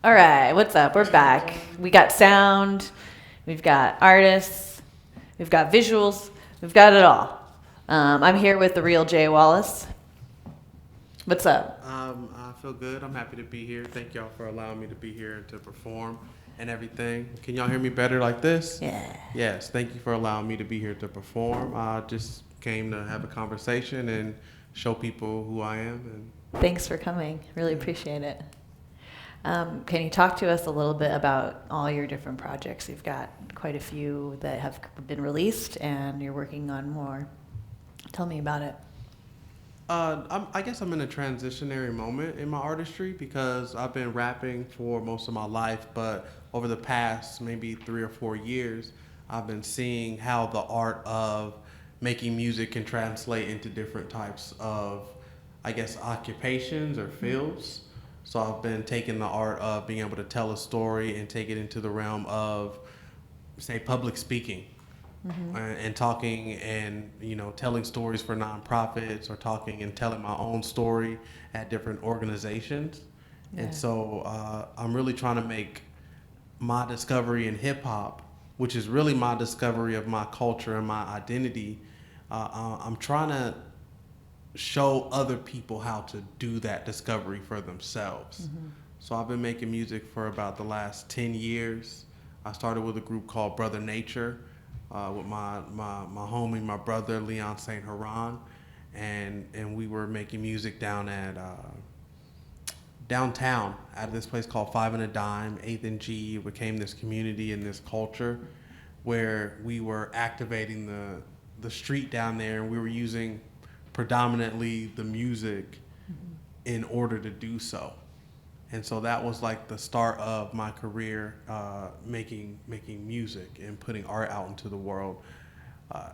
All right, what's up? We're back. We got sound, we've got artists, we've got visuals, we've got it all. I'm here with the real Jay Wallace. What's up? I feel good. I'm happy to be here. Thank y'all for allowing me to be here and to perform and everything. Can y'all hear me better like this? Yeah. Yes, thank you for allowing me to be here to perform. I just came to have a conversation and show people who I am. Thanks for coming. Really appreciate it. Can you talk to us a little bit about all your different projects? You've got quite a few that have been released and you're working on more. Tell me about it. I guess I'm in a transitionary moment in my artistry because I've been rapping for most of my life, but over the past maybe 3 or 4 years, I've been seeing how the art of making music can translate into different types of, I guess, occupations or fields. So I've been taking the art of being able to tell a story and take it into the realm of, say, public speaking. And talking and telling stories for nonprofits or talking and telling my own story at different organizations. And so I'm really trying to make my discovery in hip hop, which is really my discovery of my culture and my identity. I'm trying to show other people how to do that discovery for themselves. So I've been making music for about the last 10 years. I started with a group called Brother Nature, with my homie, my brother, Leon St. Huron, and we were making music down at downtown at this place called Five and a Dime, 8th and G. It became this community and this culture where we were activating the street down there, and we were using predominantly the music in order to do so. And so that was like the start of my career, making music and putting art out into the world.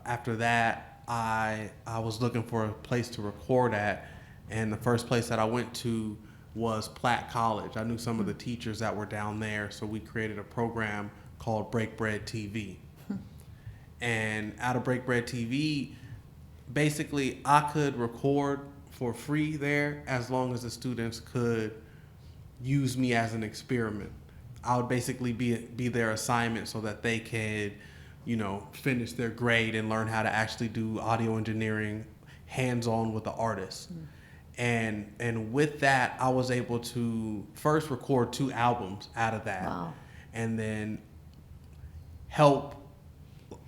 After that, I was looking for a place to record at, and the first place that I went to was Platt College. I knew some of the teachers that were down there, so we created a program called Break Bread TV. And out of Break Bread TV, basically I could record for free there as long as the students could use me as an experiment. I would basically be their assignment so that they could, finish their grade and learn how to actually do audio engineering hands-on with the artist. And with that, I was able to first record 2 albums out of that. Wow. And then help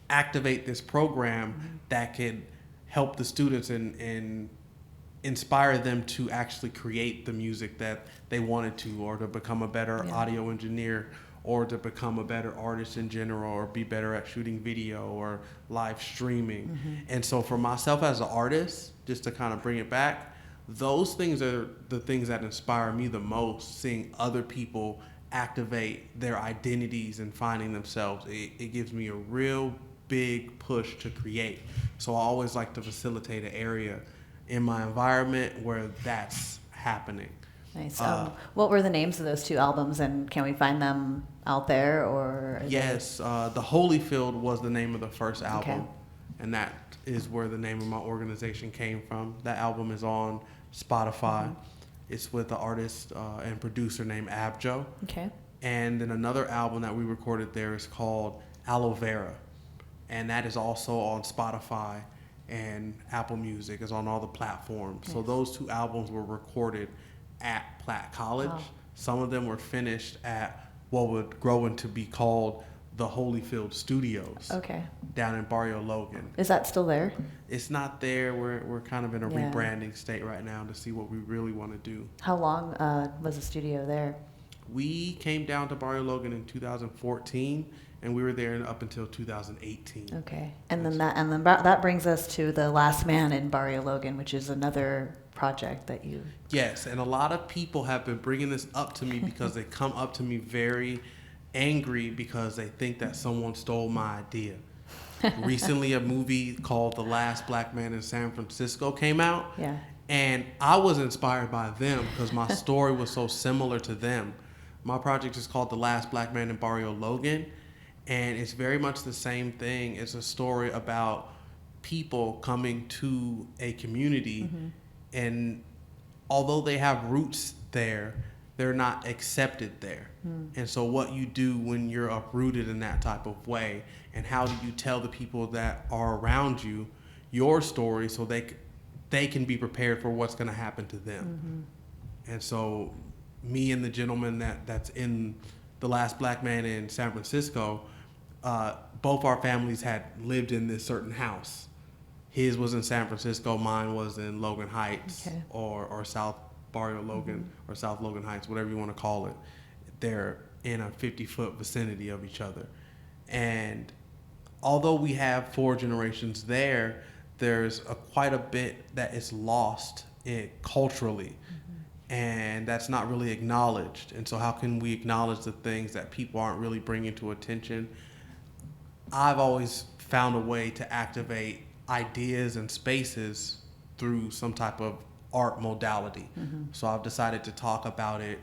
activate this program that could help the students and inspire them to actually create the music that they wanted to, or to become a better audio engineer, or to become a better artist in general, or be better at shooting video or live streaming. And so for myself as an artist, just to kind of bring it back, those things are the things that inspire me the most, seeing other people activate their identities and finding themselves. It gives me a real big push to create. So I always like to facilitate an area in my environment where that's happening. Nice. What were the names of those 2 albums, and can we find them out there? Or yes, The Holyfield was the name of the first album, Okay. and that is where the name of my organization came from. That album is on Spotify. It's with the artist and producer named Abjo. Okay. And then another album that we recorded there is called Aloe Vera, and that is also on Spotify and Apple Music. Is on all the platforms. Nice. So those 2 albums were recorded at Platt College. Wow. Some of them were finished at what would grow into be called the Holyfield Studios. Okay. Down in Barrio Logan. Is that still there? It's not there. We're kind of in a Yeah. rebranding state right now to see what we really want to do. How long was the studio there? We came down to Barrio Logan in 2014, and we were there up until 2018. Okay. And then that brings us to The Last Man in Barrio Logan, which is another project that you... Yes, and a lot of people have been bringing this up to me because they come up to me very angry because they think that someone stole my idea. Recently, a movie called The Last Black Man in San Francisco came out. Yeah. And I was inspired by them because my story was so similar to them. My project is called The Last Black Man in Barrio Logan, and it's very much the same thing. It's a story about people coming to a community, and although they have roots there, they're not accepted there. And so what you do when you're uprooted in that type of way, and how do you tell the people that are around you your story so they can be prepared for what's going to happen to them. And so me and the gentleman that's in The Last Black Man in San Francisco, both our families had lived in this certain house. His was in San Francisco, mine was in Logan Heights, Okay. or South Barrio Logan, or South Logan Heights, whatever you want to call it. They're in a 50-foot vicinity of each other. And although we have 4 generations there, there's quite a bit that is lost culturally. And that's not really acknowledged. And so how can we acknowledge the things that people aren't really bringing to attention? I've always found a way to activate ideas and spaces through some type of art modality. So I've decided to talk about it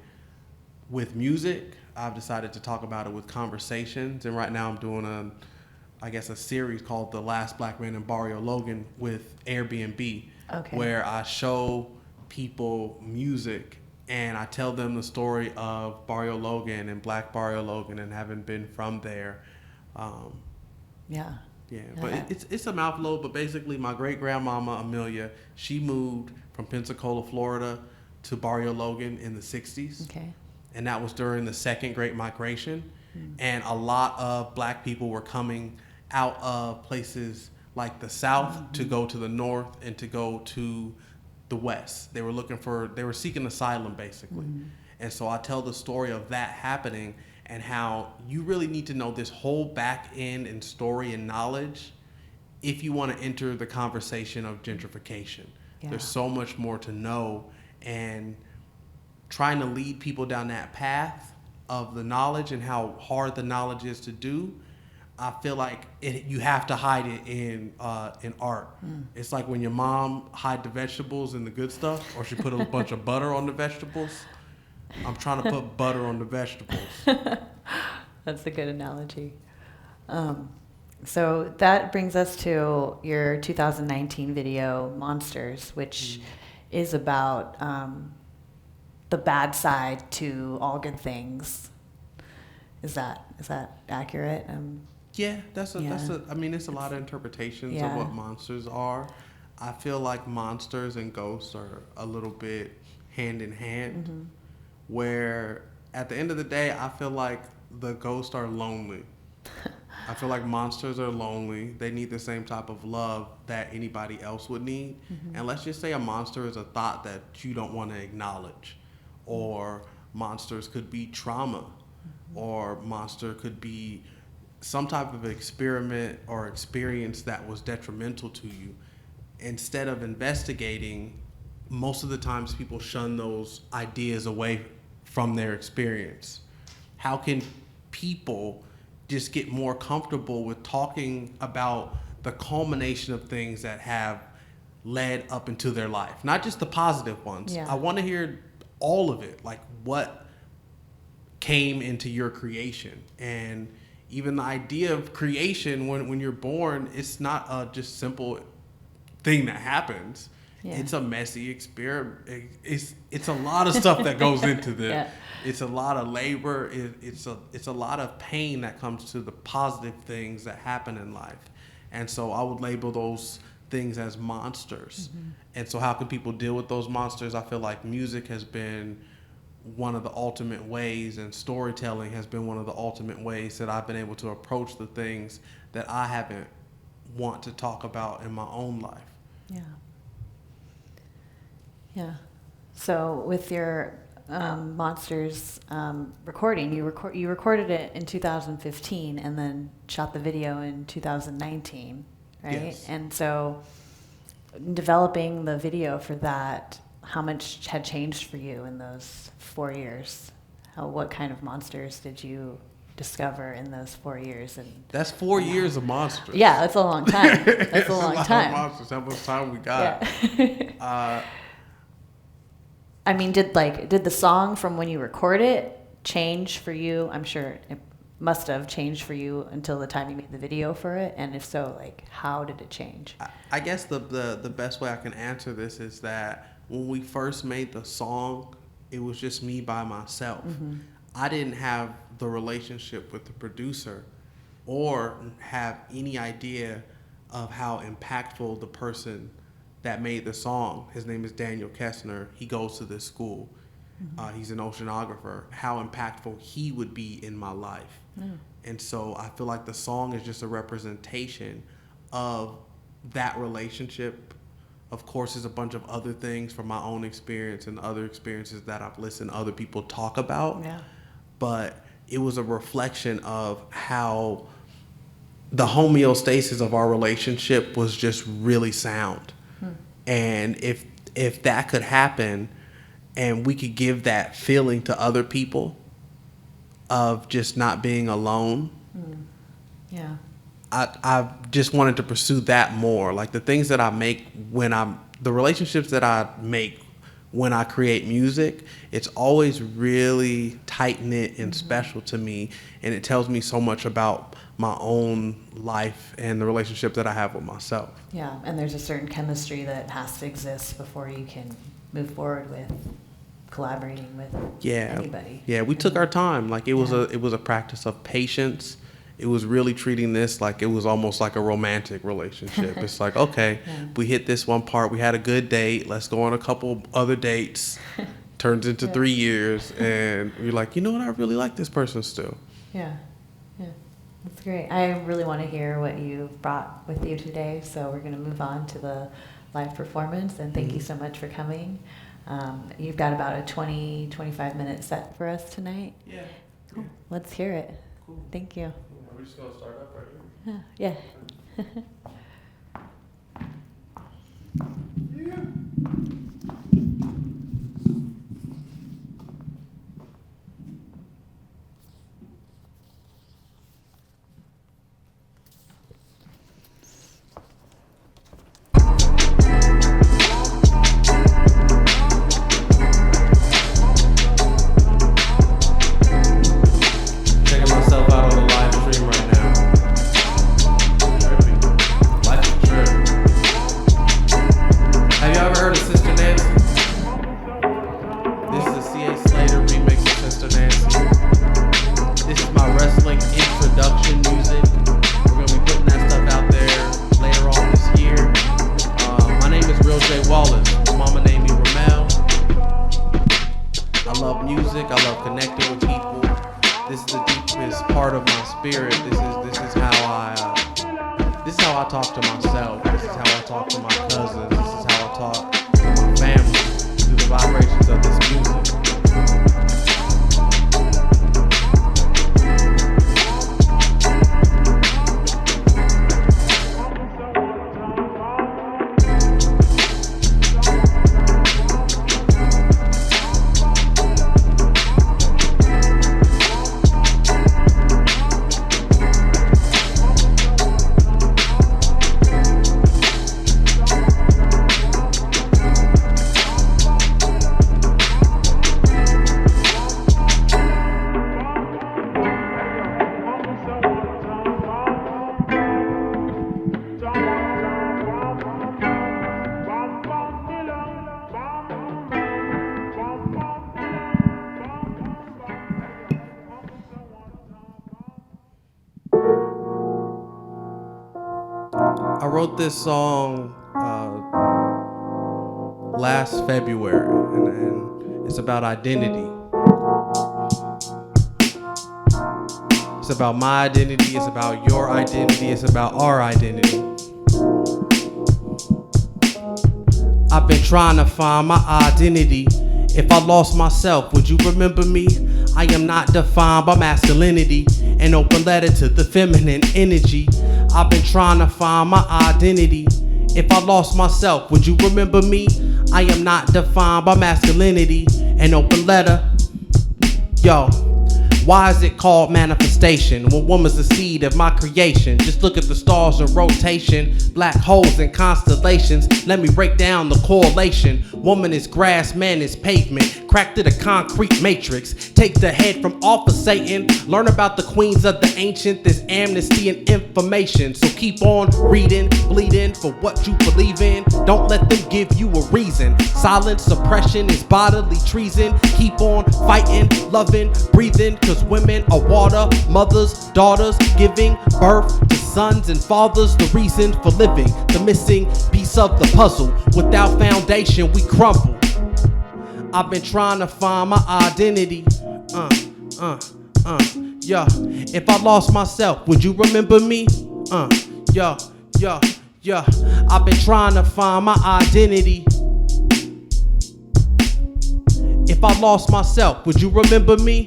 with music. I've decided to talk about it with conversations. And right now I'm doing a series called The Last Black Man in Barrio Logan with Airbnb, where I show people music and I tell them the story of Barrio Logan and Black Barrio Logan and having been from there. But it's a mouthful, but basically my great grandmama Amelia, she moved from Pensacola, Florida to Barrio Logan in the 60s. And that was during the Second Great Migration. And a lot of Black people were coming out of places like the South to go to the North and to go to the West. They were seeking asylum basically. And so I tell the story of that happening and how you really need to know this whole back end and story and knowledge if you want to enter the conversation of gentrification. There's so much more to know, and trying to lead people down that path of the knowledge and how hard the knowledge is to do, I feel like you have to hide it in art. It's like when your mom hide the vegetables and the good stuff, or she put a bunch of butter on the vegetables. I'm trying to put butter on the vegetables. That's a good analogy. So that brings us to your 2019 video, Monsters, which is about the bad side to all good things. Is that accurate? It's a lot of interpretations of what monsters are. I feel like monsters and ghosts are a little bit hand in hand, where at the end of the day, I feel like the ghosts are lonely. I feel like monsters are lonely. They need the same type of love that anybody else would need. And let's just say a monster is a thought that you don't want to acknowledge. Or monsters could be trauma. Or monster could be some type of experiment or experience that was detrimental to you. Instead of investigating, most of the times people shun those ideas away from their experience. How can people just get more comfortable with talking about the culmination of things that have led up into their life? Not just the positive ones. I want to hear all of it, like what came into your creation. And even the idea of creation, when you're born, it's not a just simple thing that happens. It's a messy experiment. It's a lot of stuff that goes into this. It's a lot of labor. It's a lot of pain that comes to the positive things that happen in life. And so I would label those things as monsters. And so how can people deal with those monsters? I feel like music has been one of the ultimate ways, and storytelling has been one of the ultimate ways that I've been able to approach the things that I haven't want to talk about in my own life. So with your Monsters recording, you recorded it in 2015 and then shot the video in 2019, right? Yes. And so developing the video for that, how much had changed for you in those 4 years? What kind of monsters did you discover in those 4 years? And that's 4 years of monsters. Yeah, that's a long time. That's a long time. Monsters. How much time we got? I mean, did the song from when you record it change for you? I'm sure it must have changed for you until the time you made the video for it. And if so, like, how did it change? I guess the best way I can answer this is that when we first made the song, it was just me by myself. Mm-hmm. I didn't have the relationship with the producer or have any idea of how impactful the person that made the song, his name is Daniel Kessner, he goes to this school, he's an oceanographer, how impactful he would be in my life. And so I feel like the song is just a representation of that relationship. Of course, there's a bunch of other things from my own experience and other experiences that I've listened to other people talk about. Yeah. But it was a reflection of how the homeostasis of our relationship was just really sound. And if that could happen and we could give that feeling to other people of just not being alone, Yeah. I just wanted to pursue that more. Like the things that I make the relationships that I make when I create music, it's always really tight-knit and special to me. And it tells me so much about my own life and the relationship that I have with myself. Yeah, and there's a certain chemistry that has to exist before you can move forward with collaborating with anybody. Yeah, we took our time. Like it was a practice of patience. It was really treating this like it was almost like a romantic relationship. It's like, okay, we hit this one part. We had a good date. Let's go on a couple other dates. Turns into 3 years. And you're like, you know what? I really like this person still. Yeah. That's great. I really want to hear what you brought with you today. So we're going to move on to the live performance. And thank you so much for coming. You've got about a 20-25 minute set for us tonight. Yeah. Cool. Let's hear it. Cool. Thank you. We're just going to start up right Yeah. Checking myself out on the live stream right now. Life is true. Have you ever heard of Sister Nancy? This is a C.A. Slater remix of Sister Nancy. This is my wrestling introduction music. We're going to be putting that stuff out there later on this year. My name is Real J. Wallace. My mama named me Ramel. I love music. I love connecting with people. This is the deepest part of my spirit. This is how I talk to myself. This is how I talk to my cousins. This is how I talk to my family through the vibrations of this music. I wrote this song last February, and it's about identity. It's about my identity, it's about your identity, it's about our identity. I've been trying to find my identity. If I lost myself, would you remember me? I am not defined by masculinity. An open letter to the feminine energy. I've been trying to find my identity. If I lost myself, would you remember me? I am not defined by masculinity. An open letter. Yo, Why is it called manifestation? When woman's the seed of my creation. Just look at the stars in rotation, black holes and constellations. Let me break down the correlation. Woman is grass, man is pavement. Cracked to the concrete matrix. Take the head from off of Satan. Learn about the queens of the ancient. There's amnesty and information. So keep on reading, bleeding for what you believe in. Don't let them give you a reason. Silent suppression is bodily treason. Keep on fighting, loving, breathing. Cause women are water, mothers, daughters, giving birth to sons and fathers. The reason for living, the missing piece of the puzzle. Without foundation, we crumble. I've been trying to find my identity. Yeah. If I lost myself, would you remember me? Yeah. I've been trying to find my identity. If I lost myself, would you remember me?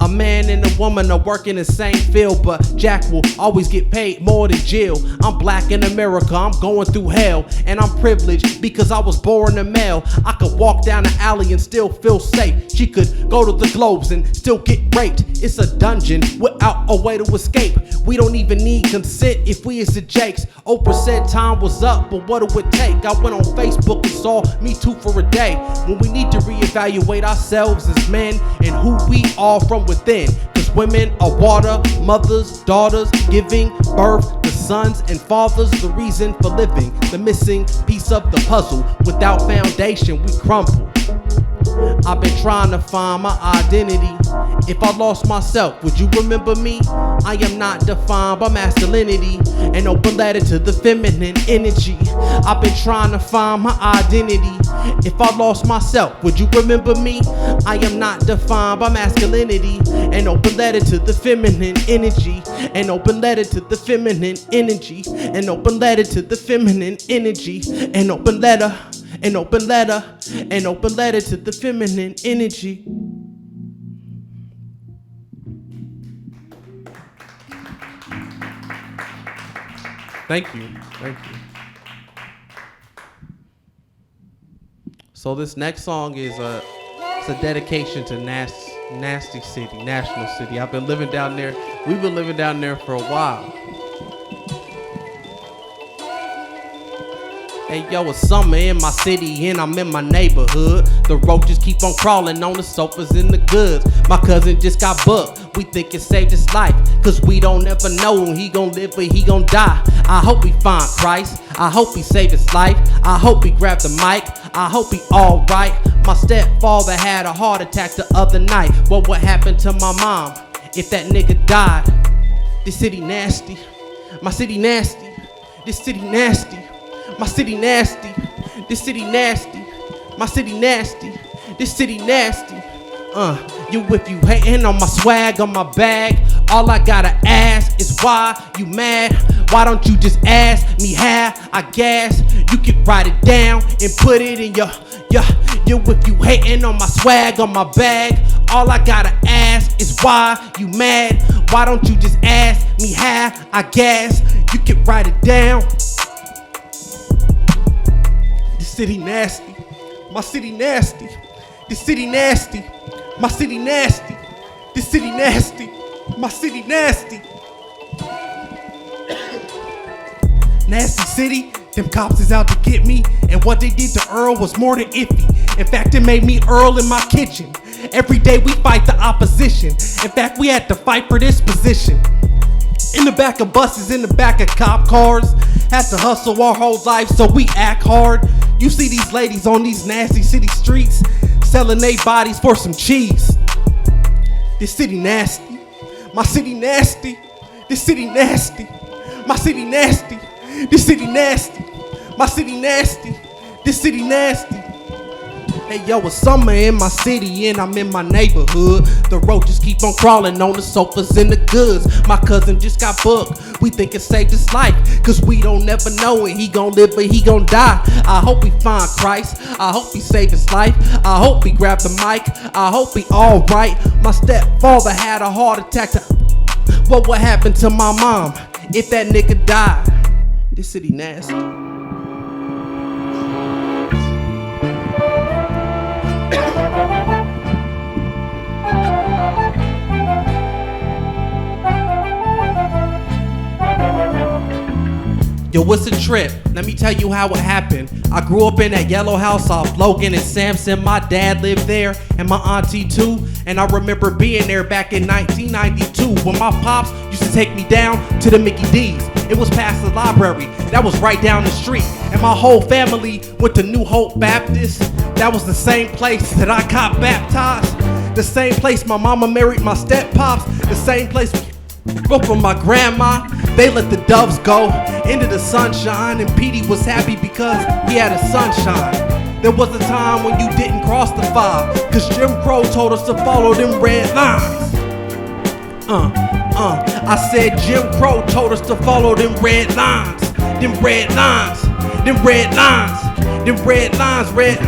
A man and a woman are working the same field, but Jack will always get paid more than Jill. I'm black in America, I'm going through hell, and I'm privileged because I was born a male. I could walk down the alley and still feel safe. She could go to the globes and still get raped. It's a dungeon without a way to escape. We don't even need consent if we is the Jakes. Oprah said time was up, but what it would take? I went on Facebook and saw Me Too for a day. When we need to reevaluate ourselves as men and who we are from within. Cause women are water, mothers, daughters, giving birth to sons and fathers. The reason for living, the missing piece of the puzzle. Without foundation, we crumble. I've been trying to find my identity. If I lost myself, would you remember me? I am not defined by masculinity. An open letter to the feminine energy. I've been trying to find my identity. If I lost myself, would you remember me? I am not defined by masculinity. An open letter to the feminine energy. An open letter to the feminine energy. An open letter to the feminine energy. An open letter. An open letter. An open letter to the feminine energy. Thank you. So this next song is it's a dedication to Nasty City, National City. I've been living down there. We've been living down there for a while. Hey yo, it's summer in my city and I'm in my neighborhood. The roaches keep on crawling on the sofas and the goods. My cousin just got booked. We think it saved his life, cause we don't ever know when he gon' live or he gon' die. I hope he find Christ. I hope he saved his life. I hope he grabbed the mic. I hope he alright. My stepfather had a heart attack the other night. What would happen to my mom if that nigga died? This city nasty. My city nasty. This city nasty. My city nasty, this city nasty, my city nasty, this city nasty. You if you hating on my swag, on my bag, all I gotta ask is why you mad? Why don't you just ask me how I gas? You can write it down and put it in your. You if you hating on my swag, on my bag, all I gotta ask is why you mad? Why don't you just ask me how I gas? You can write it down. City nasty, my city nasty, this city nasty, my city nasty, this city nasty, my city nasty. Nasty city, them cops is out to get me, and what they did to Earl was more than iffy. In fact, it made me Earl in my kitchen. Every day we fight the opposition. In fact, we had to fight for this position. In the back of buses, in the back of cop cars. Had to hustle our whole life, so we act hard. You see these ladies on these nasty city streets selling their bodies for some cheese. This city nasty, my city nasty, this city nasty, my city nasty, this city nasty, my city nasty, this city nasty. Hey yo, it's summer in my city and I'm in my neighborhood. The roaches keep on crawling on the sofas and the goods. My cousin just got booked. We think it saved his life, cause we don't ever know when he gon' live or he gon' die. I hope he find Christ. I hope he saved his life. I hope he grabbed the mic. I hope he alright. My stepfather had a heart attack. What would happen to my mom if that nigga died? This city nasty. Yo, what's a trip? Let me tell you how it happened. I grew up in that yellow house off Logan and Sampson. My dad lived there and my auntie too. And I remember being there back in 1992 when my pops used to take me down to the Mickey D's. It was past the library, that was right down the street. And my whole family went to New Hope Baptist. That was the same place that I got baptized. The same place my mama married my step-pops. The same place from my grandma. They let the doves go into the sunshine. And Petey was happy because he had a sunshine. There was a time when you didn't cross the 5, cause Jim Crow told us to follow them red lines. I said Jim Crow told us to follow them red lines. Them red lines. Them red lines. Them red lines, red.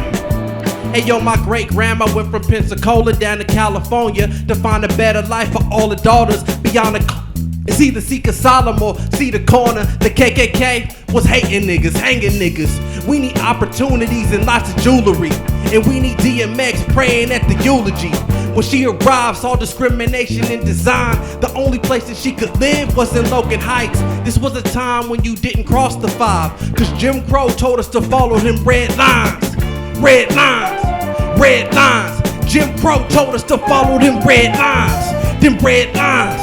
Hey yo, my great grandma went from Pensacola down to California to find a better life for all the daughters beyond the it's either seek asylum or see the corner. The KKK was hating niggas, hanging niggas. We need opportunities and lots of jewelry. And we need DMX praying at the eulogy. When she arrived, saw discrimination in design. The only place that she could live was in Logan Heights. This was a time when you didn't cross the 5, cause Jim Crow told us to follow them red lines. Red lines, red lines. Jim Crow told us to follow them red lines. Them red lines,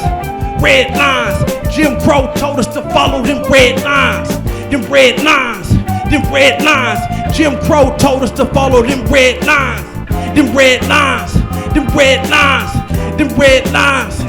red lines. Jim Crow told us to follow them red lines. Them red lines, them red lines. Jim Crow told us to follow them red lines. Them red lines, them red lines, them red lines.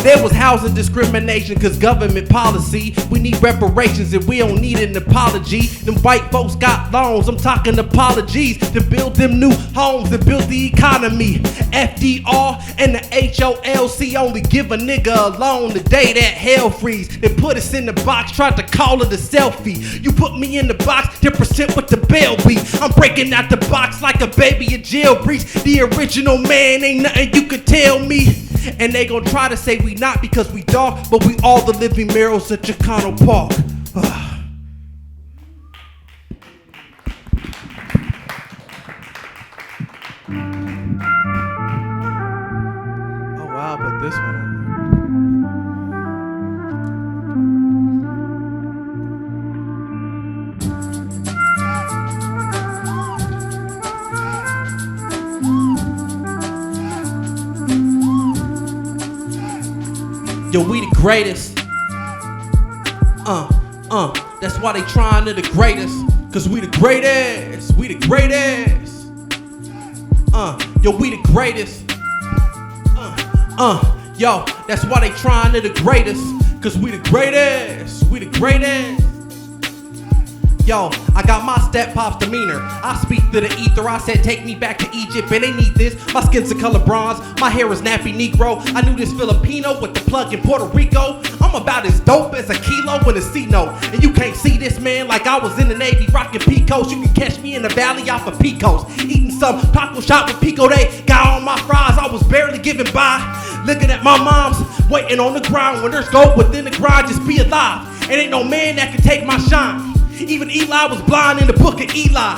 There was housing discrimination cause government policy. We need reparations and we don't need an apology. Them white folks got loans, I'm talking apologies, to build them new homes and build the economy. FDR and the HOLC only give a nigga a loan the day that hell freeze. They put us in the box, tried to call it a selfie. You put me in the box, 10% with the bail beat. I'm breaking out the box like a baby in jail breach. The original man, ain't nothing you could tell me. And they gon' try to say we not because we dark, but we all the living mirrors at Chicano Park. Oh wow, but this one. Yo, we the greatest. That's why they trying to degrade us. Cause we the greatest. We the greatest. Yo, we the greatest. Yo, that's why they trying to degrade us. Cause we the greatest. We the greatest. Yo, I got my step-pop's demeanor. I speak to the ether, I said take me back to Egypt and they need this. My skin's the color bronze, my hair is nappy Negro. I knew this Filipino with the plug in Puerto Rico. I'm about as dope as a kilo in a C-note. And you can't see this man like I was in the Navy rocking Picos. You can catch me in the valley off of Picos, eating some taco shop with Pico. They got all my fries, I was barely getting by. Looking at my moms, waiting on the ground. When there's gold within the grind, just be alive. And ain't no man that can take my shine. Even Eli was blind in the book of Eli.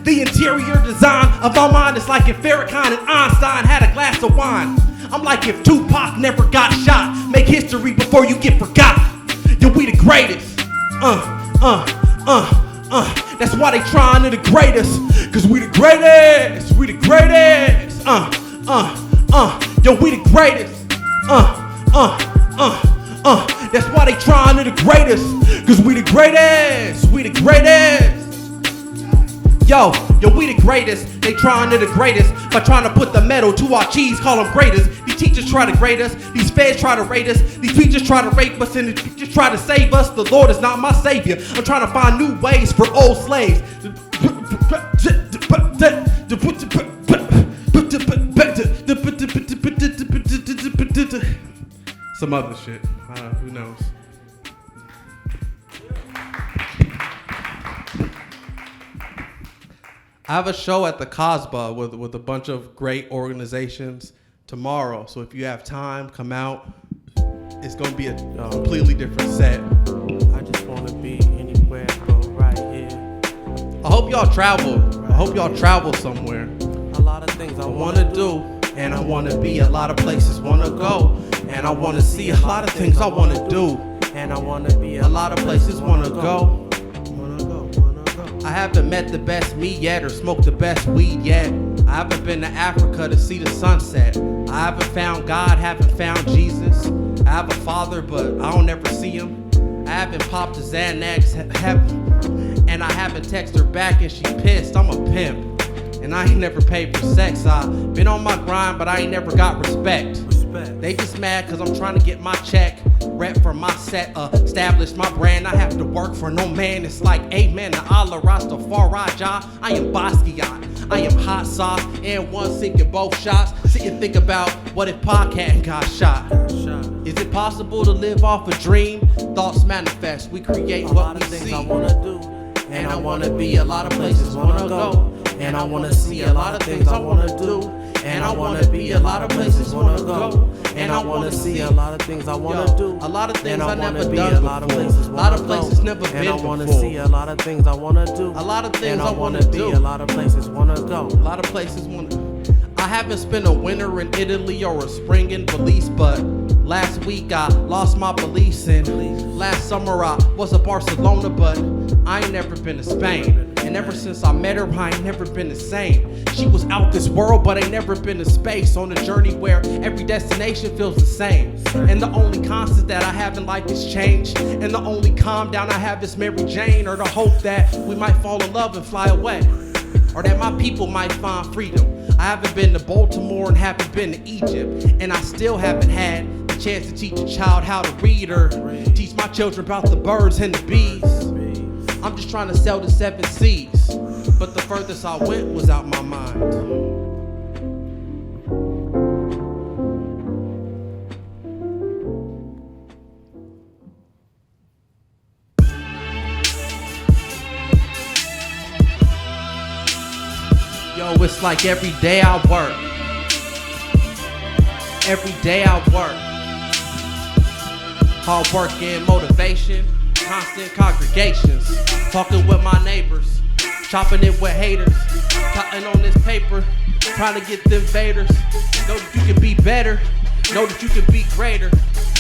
The interior design of my mind is like if Farrakhan and Einstein had a glass of wine. I'm like if Tupac never got shot. Make history before you get forgot. Yo, we the greatest. That's why they trying to degrade us. Cause we the greatest. We the greatest. Yo, we the greatest. That's why they trying to degrade us. Cause we the greatest. We the greatest. Yo, we the greatest. They trying to degrade us by trying to put the metal to our cheese, call them graders. These teachers try to grade us. These feds try to rate us. These teachers try to rape us and the teachers try to save us. The Lord is not my savior. I'm trying to find new ways for old slaves. Some other shit. Who knows? I have a show at the Casbah with a bunch of great organizations tomorrow. So if you have time, come out. It's going to be a completely different set. I just want to be anywhere but right here. I hope y'all travel. I hope y'all travel somewhere. A lot of things I want to do. And I want to be a lot of places want to go. And I want to see a lot of things I want to do. And and I wanna be a lot of places wanna go. I haven't met the best me yet or smoked the best weed yet. I haven't been to Africa to see the sunset. I haven't found God, haven't found Jesus. I have a father, but I don't ever see him. I haven't popped a Xanax, and I haven't texted her back and she pissed. I'm a pimp, and I ain't never paid for sex. I been on my grind, but I ain't never got respect. They just mad cause I'm trying to get my check. Rep for my set, establish my brand. I have to work for no man. It's like amen to Allah Rastafari Jah. I am Basquiat, I am hot sauce, and one sinking both shots. Sit and think about what if Podcast got shot. Is it possible to live off a dream? Thoughts manifest, we create what we see. I wanna do, and I wanna be a lot of places wanna go. And I wanna see a lot of things I wanna do. And I wanna be a lot of places wanna go. And I wanna see a lot of things I wanna do. A lot of things I never be done a lot of places before. A lot of places never been And I wanna before. see a lot of things I wanna do. A lot of things and I wanna wanna be do. a lot of places wanna go. A lot of places wanna. I haven't spent a winter in Italy or a spring in Belize, but last week I lost my beliefs, and last summer I was to Barcelona, but I ain't never been to Spain. And ever since I met her, I ain't never been the same. She was out this world, but ain't never been to space. On a journey where every destination feels the same. And the only constant that I have in life is change. And the only calm down I have is Mary Jane, or the hope that we might fall in love and fly away, or that my people might find freedom. I haven't been to Baltimore and haven't been to Egypt, and I still haven't had the chance to teach a child how to read or teach my children about the birds and the bees. I'm just trying to sell the 7 seas, but the furthest I went was out my mind. Yo, it's like every day I work. Every day I work. Hard work and motivation. Constant congregations. Talking with my neighbors. Chopping it with haters. Cutting on this paper. Trying to get them vaders. Know that you can be better. Know that you can be greater.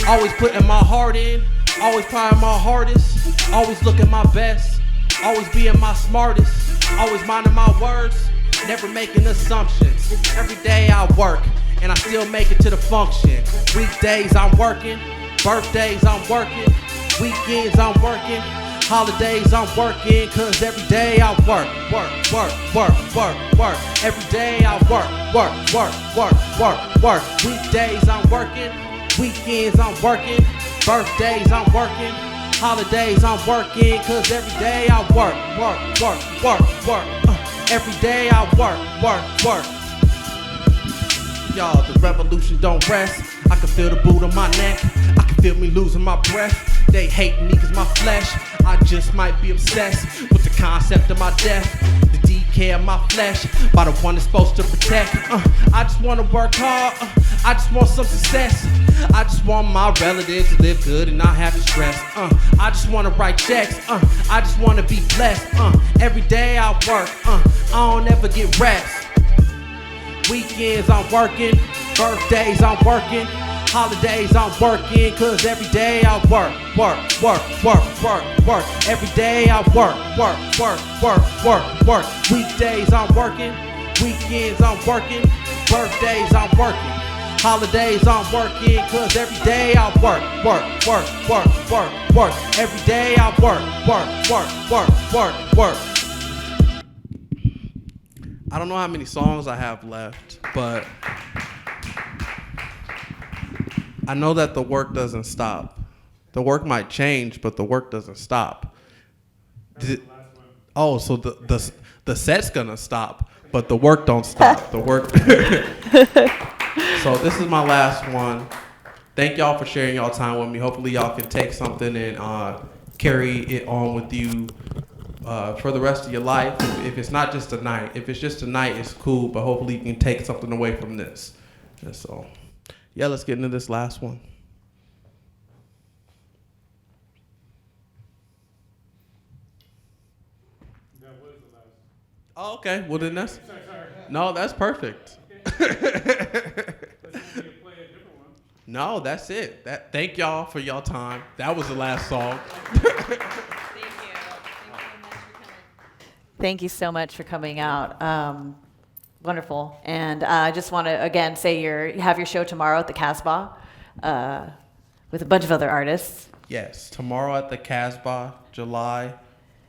Always putting my heart in. Always trying my hardest. Always looking my best. Always being my smartest. Always minding my words. Never making assumptions. Every day I work, and I still make it to the function. Weekdays I'm working, birthdays I'm working, weekends I'm working, holidays I'm working, cause every day I work. Every day I work. Weekdays I'm working, weekends I'm working, birthdays I'm working, holidays I'm working, cause every day I work. Every day I work. Y'all, the revolution don't rest. I can feel the boot on my neck. I can feel me losing my breath. They hate me cause my flesh. I just might be obsessed with the concept of my death. The decay of my flesh by the one that's supposed to protect. I just wanna work hard. I just want some success. I just want my relatives to live good and not have to stress. I just wanna write checks. I just wanna be blessed. Every day I work. I don't ever get rest. Weekends I'm working. Birthdays I'm working. Holidays I'm working. Cause every day I work. Every day I work. Weekdays I'm working. Weekends I'm working. Birthdays I'm working. Holidays I'm working, cause every day I work. Every day I work. I don't know how many songs I have left, but I know that the work doesn't stop. The work might change, but the work doesn't stop. Oh, so the set's gonna stop, but the work don't stop. The work. So this is my last one. Thank y'all for sharing y'all time with me. Hopefully y'all can take something and carry it on with you for the rest of your life. If it's not just a night, if it's just a night, it's cool. But hopefully you can take something away from this. And so, yeah, let's get into this last one. That was the last. Oh, okay. Well then no, that's perfect. Let's play a different one. No, that's it. Thank y'all for y'all time. That was the last song. Thank you so much for coming out. Wonderful. And I just want to, again, say you have your show tomorrow at the Casbah with a bunch of other artists. Yes, tomorrow at the Casbah, July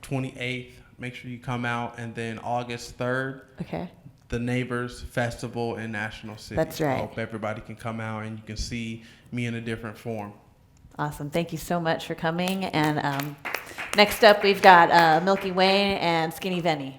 28th. Make sure you come out. And then August 3rd, Okay. the Neighbors Festival in National City. That's right. I hope everybody can come out and you can see me in a different form. Awesome. Thank you so much for coming. And next up, we've got Milky Way and Skinny Venny.